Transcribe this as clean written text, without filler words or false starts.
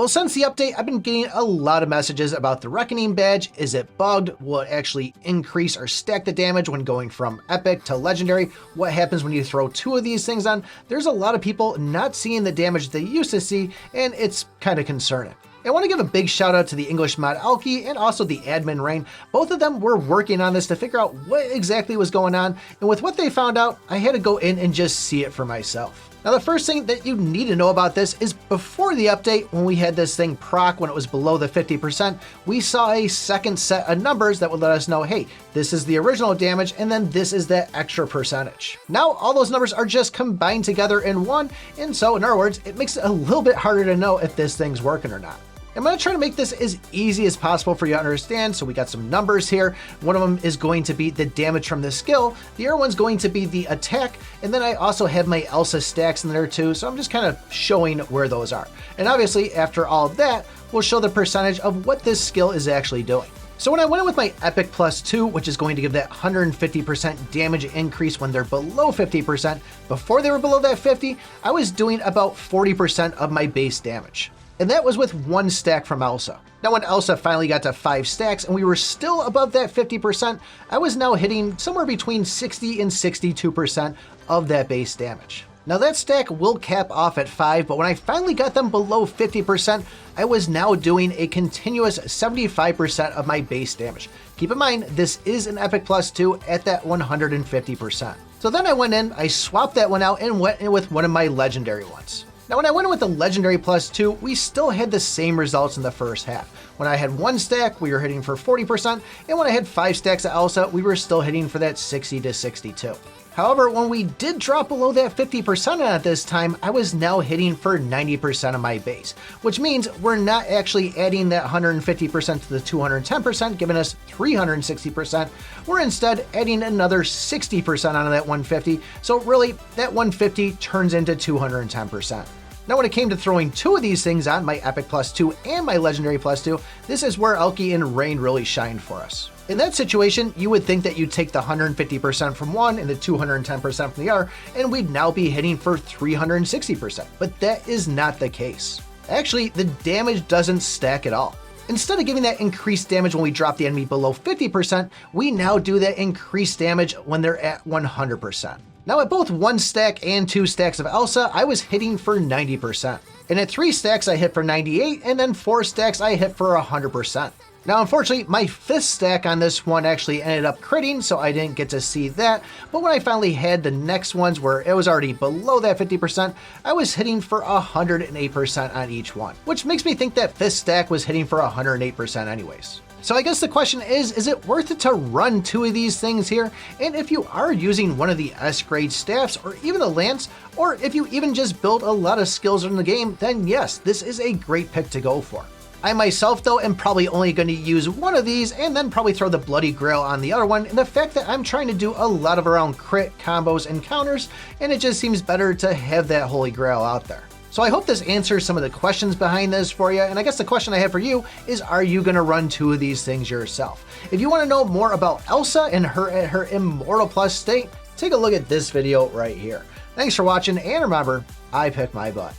Well, since the update, I've been getting a lot of messages about the Reckoning badge. Is it bugged? Will it actually increase or stack the damage when going from epic to legendary? What happens when you throw 2 of these things on? There's a lot of people not seeing the damage they used to see, and it's kind of concerning. I want to give a big shout out to the English mod Alki and also the admin Rain. Both of them were working on this to figure out what exactly was going on, and with what they found out, I had to go in and just see it for myself. Now, the first thing that you need to know about this is before the update, when we had this thing proc when it was below the 50%, we saw a second set of numbers that would let us know, hey, this is the original damage, and then this is that extra percentage. Now, all those numbers are just combined together in one, and so in other words, it makes it a little bit harder to know if this thing's working or not. I'm going to try to make this as easy as possible for you to understand. So we got some numbers here. One of them is going to be the damage from the skill. The other one's going to be the attack. And then I also have my Elsa stacks in there too. So I'm just kind of showing where those are. And obviously after all of that, we'll show the percentage of what this skill is actually doing. So when I went in with my Epic +2, which is going to give that 150% damage increase when they're below 50%, before they were below that 50, I was doing about 40% of my base damage. And that was with 1 stack from Elsa. Now when Elsa finally got to 5 stacks and we were still above that 50%, I was now hitting somewhere between 60 and 62% of that base damage. Now that stack will cap off at 5, but when I finally got them below 50%, I was now doing a continuous 75% of my base damage. Keep in mind, this is an Epic +2 at that 150%. So then I went in, I swapped that one out and went in with one of my legendary ones. Now, when I went in with the Legendary +2, we still had the same results in the first half. When I had 1 stack, we were hitting for 40%, and when I had 5 stacks of Elsa, we were still hitting for that 60 to 62. However, when we did drop below that 50% at this time, I was now hitting for 90% of my base, which means we're not actually adding that 150% to the 210%, giving us 360%. We're instead adding another 60% onto that 150, so really that 150 turns into 210%. Now when it came to throwing 2 of these things on, my Epic +2 and my Legendary +2, this is where Alki and Rain really shined for us. In that situation, you would think that you'd take the 150% from one and the 210% from the other, and we'd now be hitting for 360%, but that is not the case. Actually, the damage doesn't stack at all. Instead of giving that increased damage when we drop the enemy below 50%, we now do that increased damage when they're at 100%. Now at both 1 stack and 2 stacks of Elsa, I was hitting for 90%. And at 3 stacks, I hit for 98, and then 4 stacks, I hit for 100%. Now, unfortunately, my 5th stack on this one actually ended up critting, so I didn't get to see that. But when I finally had the next ones where it was already below that 50%, I was hitting for 108% on each one, which makes me think that 5th stack was hitting for 108% anyways. So I guess the question is it worth it to run 2 of these things here? And if you are using one of the S-grade staffs or even the lance, or if you even just build a lot of skills in the game, then yes, this is a great pick to go for. I myself though am probably only going to use one of these and then probably throw the Bloody Grail on the other one, and the fact that I'm trying to do a lot of around crit combos and counters, and it just seems better to have that Holy Grail out there. So I hope this answers some of the questions behind this for you, and I guess the question I have for you is, are you going to run 2 of these things yourself? If you want to know more about Elsa and her at her Immortal Plus state, take a look at this video right here. Thanks for watching, and remember, I pick my butt.